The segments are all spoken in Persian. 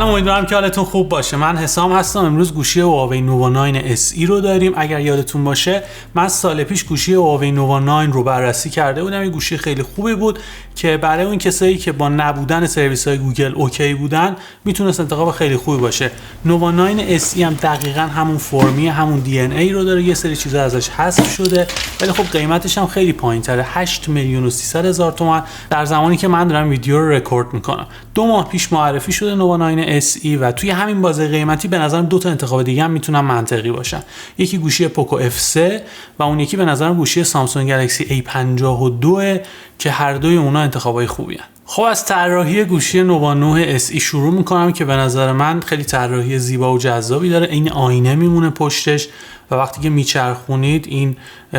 سلام، امیدوارم که حالتون خوب باشه. من حسام هستم. امروز گوشی هواوی نووا 9 SE رو داریم. اگر یادتون باشه من سال پیش گوشی هواوی نووا 9 رو بررسی کرده بودم. این گوشی خیلی خوبی بود که برای اون کسایی که با نبودن سرویس‌های گوگل اوکی بودن میتونست انتخاب خیلی خوبی باشه. نووا 9 SE هم دقیقاً همون فرمی، همون DNA رو داره. یه سری چیزا ازش حذف شده ولی خب قیمتش هم خیلی پایین‌تره، 8,300,000 تومان در زمانی که من دارم ویدیو رو رکورد میکنم. 2 ماه پیش معرفی شده نووا 9 SE و توی همین بازه قیمتی به نظرم دو تا انتخاب دیگه هم میتونن منطقی باشن. یکی گوشی پوکو F3 و اون یکی به نظرم گوشی سامسونگ گلکسی A52 که هر دوی اونا انتخابای خوبی هن. خب از طراحی گوشی نووا 9 SE شروع میکنم که به نظر من خیلی طراحی زیبا و جذابی داره. این آینه میمونه پشتش و وقتی که میچرخونید این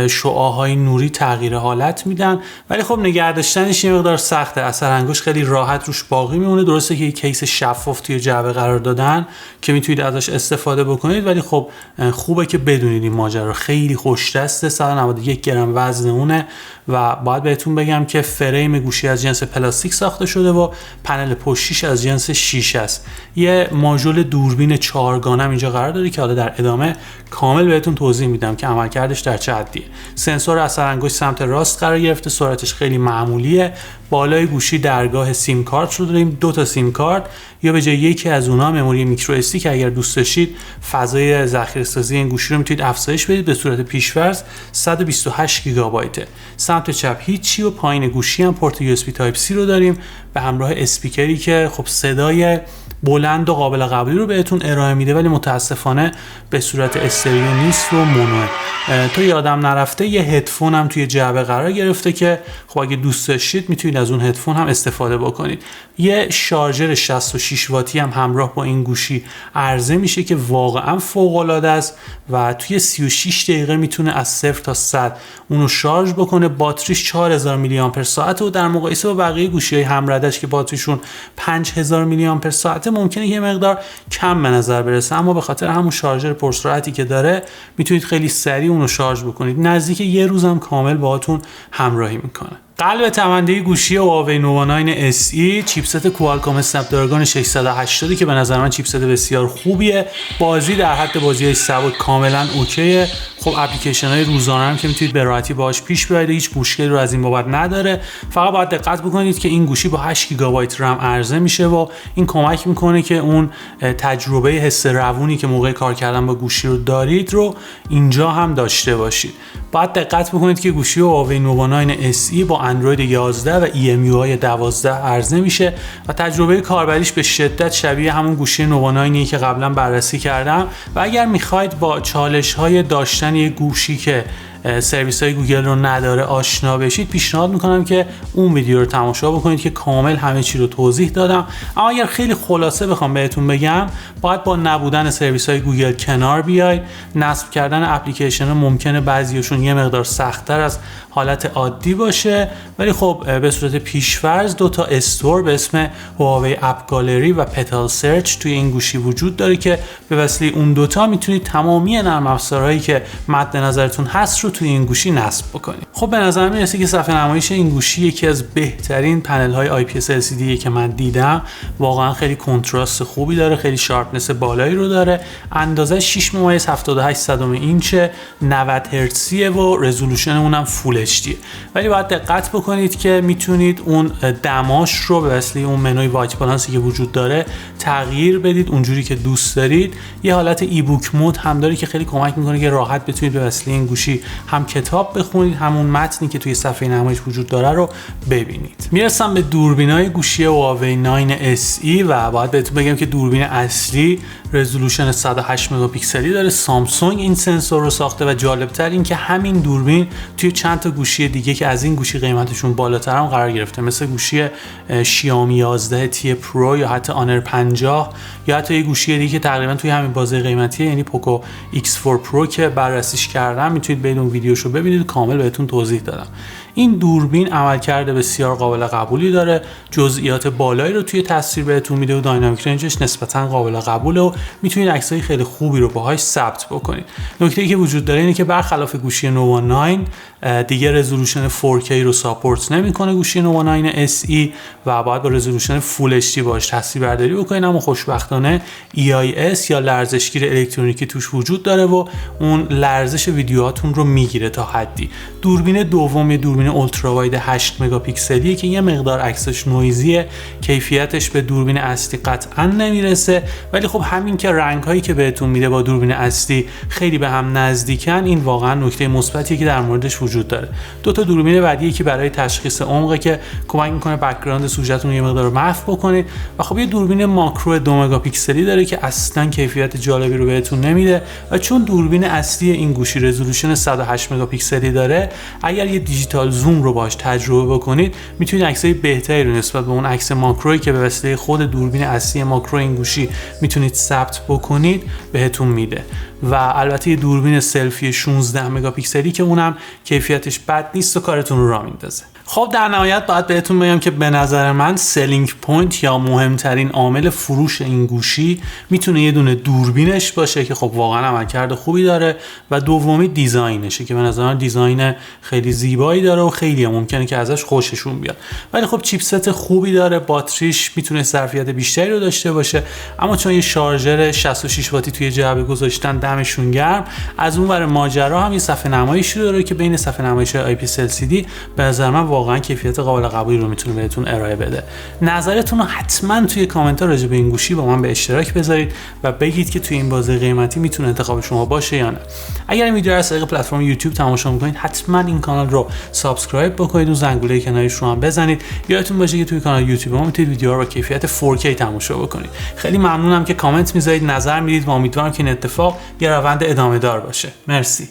شعاعهای نوری تغییر حالت میدن، ولی خب نگه داشتنش یه مقدار سخته. اثر انگشت خیلی راحت روش باقی میمونه. درسته که یک کیس شفاف توی جعبه قرار دادن که میتونید ازش استفاده بکنید، ولی خب خوبه که بدونید این ماجرا. خیلی خوش دسته، 191 گرم وزن اونه و باید بهتون بگم که فریم گوشی از جنس پلاستیک ساخته شده و پنل پشتیش از جنس شیشه است. یه ماژول دوربین 4گانه اینجا قرار داره که حالا در ادامه کامل بهتون توضیح میدم که عملکردش در چه حدیه. سنسور اثر انگشت سمت راست قرار گرفته، سرعتش خیلی معمولیه. بالای گوشی درگاه سیم کارت رو داریم، 2 تا سیم کارت، یا به جای یکی از اونها مموری میکرو SD که اگر دوست داشتید فضای ذخیره‌سازی این گوشی رو میتونید افزایش بدید به صورت پیش‌فرض. 128 گیگابایته. سمت چپ هیچی و پایین گوشی هم پورت USB تایپ C رو داریم به همراه اسپیکری که خب صدای بلند و قابل قبولی رو بهتون ارائه میده، ولی متاسفانه به صورت استریو نیست و مونوه. تو یادم نرفته یه هدفون هم توی جعبه قرار گرفته که خب اگه دوست داشتید میتونید از اون هدفون هم استفاده بکنید. یه شارژر 66 واتی هم همراه با این گوشی عرضه میشه که واقعا فوق العاده است و توی 36 دقیقه میتونه از 0 تا 100 اونو شارژ بکنه. باتریش 4000 میلی آمپر ساعت و در مقایسه با بقیه گوشی‌های همردش که باتریشون 5000 میلی آمپر ساعت ممکنه یه مقدار کم به نظر برسه، اما به خاطر همون شارژر پرسرعتی که داره میتونید خیلی سریع اونو شارژ بکنید. نزدیک یه روزم کامل باهاتون همراهی میکنه. قلب تمنده گوشی هواوی نووا 9 SE چیپست کوالکام اسنپ دراگون 680 که به نظر من چیپست بسیار خوبیه. بازی در حد بازی‌های سبک کاملا اوکیه. خب اپلیکیشن‌های روزانه هم که میتونید به راحتی باهاش پیش ببرید، هیچ مشکلی رو از این بابت نداره. فقط باید دقت بکنید که این گوشی با 8 گیگابایت رم عرضه میشه و این کمک میکنه که اون تجربه حس روونی که موقع کار کردن با گوشی رو دارید رو اینجا هم داشته باشید. باید دقت بکنید که گوشی هواوی نووا 9 SE با اندروید 11 و EMUI 12 عرضه میشه و تجربه کاربریش به شدت شبیه همون گوشی نووا 9 که قبلا بررسی کردم. و اگر میخواید با چالش‌های داشتن یک گوشی که سرویس های گوگل رو نداره آشنا بشید، پیشنهاد میکنم که اون ویدیو رو تماشا بکنید که کامل همه چی رو توضیح دادم. اما اگر خیلی خلاصه بخوام بهتون بگم، باید با نبودن سرویس های گوگل کنار بیاید. نصب کردن اپلیکیشن ممکنه بعضیشون یه مقدار سخت‌تر از حالت عادی باشه، ولی خب به صورت پیش‌فرض 2 تا استور به اسم هواوی اپ گالری و پتال سرچ توی این گوشی وجود داره که به وسیله اون دوتا میتونید تمامی نرم افزارهایی که مد نظرتون هست رو توی این گوشی نصب بکنید. خب به نظر میرسه که صفحه نمایش این گوشی یکی از بهترین پنل های IPS LCD که من دیدم. واقعا خیلی کنتراست خوبی داره، خیلی شارپنس بالایی رو داره. اندازه 6.78 اینچه، 90 هرتزیه و رزولوشن اونم فول HD. ولی باید دقت بکنید که میتونید اون دماش رو به وسیله اون منوی وایت بالانسی که وجود داره تغییر بدید اونجوری که دوست دارید. یه حالت ای بوک مود هم داره که خیلی کمک میکنه که راحت بتونید به وسیله این گوشی هم کتاب بخونید، همون متنی که توی صفحه نمایش وجود داره رو ببینید. میرسم به دوربینای گوشی هواوی 9 SE و باید بهتون بگم که دوربین اصلی رزولوشن 108 مگاپیکسلی داره. سامسونگ این سنسور رو ساخته و جالبتر این که همین دوربین توی چند تا گوشی دیگه که از این گوشی قیمتشون بالاتر هم قرار گرفته، مثل گوشی شیائومی 11 تی پرو یا حتی آنر 50 یا حتی یه گوشی دیگه که تقریبا توی همین بازه قیمتیه، یعنی پوکو X4 پرو که بررسیش کردم. میتونید برید اون ویدیوشو ببینید، کامل بهتون توضیح دادم. این دوربین عملکرد بسیار قابل قبولی داره، جزئیات بالایی رو توی تصویر بهتون میده و داینامیک رنجش نسبتا قابل قبوله و میتونید عکسای خیلی خوبی رو باهاش ثبت بکنید. نکته‌ای که وجود داره اینه که برخلاف گوشی نووا 9 دیگه رزولوشن 4K رو ساپورت نمیکنه گوشی نووا 9 SE و باید با رزولوشن فول HD باهاش تصویربرداری بکنید، اما خوشبختانه EIS یا لرزشگیر الکترونیکی توش وجود داره و اون لرزش ویدیوهاتون رو میگیره تا حدی. دوربین دوم دوربین اولترا واید 8 مگاپیکسلیه که یه مقدار عکسش نویزیه، کیفیتش به دوربین اصلی قطعا نمیرسه، ولی خب همین که رنگ‌هایی که بهتون میده با دوربین اصلی خیلی به هم نزدیکن، این واقعا نکته مثبتیه که در موردش وجود داره. دو تا دوربین بعدی که برای تشخیص عمقه که کمک میکنه بک‌گراند سوژه‌تون رو یه مقدار محو بکنید و خب یه دوربین ماکرو 2 مگاپیکسلی داره که اصلا کیفیت جالبی رو بهتون نمیده و چون دوربین اصلی این گوشی رزولوشن 108 مگاپیکسلی داره، اگر یه دیجیتال زوم رو باهاش تجربه بکنید میتونید عکسای بهتری رو نسبت به اون عکس ماکرویی که به واسطه خود دوربین اصلی ماکرو این گوشی میتونید ثبت بکنید بهتون میده. و البته یه دوربین سلفی 16 مگاپیکسلی که اونم کیفیتش بد نیست و کارتون رو راه میندازه. خب در نهایت باید بهتون بگم که به نظر من سلینگ پوینت یا مهمترین عامل فروش این گوشی میتونه یه دونه دوربینش باشه که خب واقعا عملکرد خوبی داره و دومی دیزاینشه که به نظر من دیزاین خیلی زیبایی داره و خیلی ممکنه که ازش خوششون بیاد. ولی خب چیپست خوبی داره، باتریش میتونه ظرفیت بیشتری رو داشته باشه، اما چون یه شارژر 66 واتی توی جعبه گذاشتن دمشون گرم، از اون ور ماجرا هم یه صفحه نمایشی داره که بین صفحه نمایش IPS LCD به نظر من واقعا کیفیت قابل قبولی رو میتونه بهتون ارائه بده. نظرتون رو حتما توی کامنت ها راجع به این گوشی با من به اشتراک بذارید و بگید که توی این بازه قیمتی میتونه انتخاب شما باشه یا نه. اگر این ویدیو رو از طریق پلتفرم یوتیوب تماشا میکنید حتما این کانال رو سابسکرایب بکنید و زنگوله کنارش رو هم بزنید. یادتون باشه که توی کانال یوتیوب ما میتونید ویدیوها رو با کیفیت 4K تماشا بکنید. خیلی ممنونم که کامنت میذارید، نظر میدید و امیدوارم که این اتفاق یه روند ادامه دار باشه. مرسی.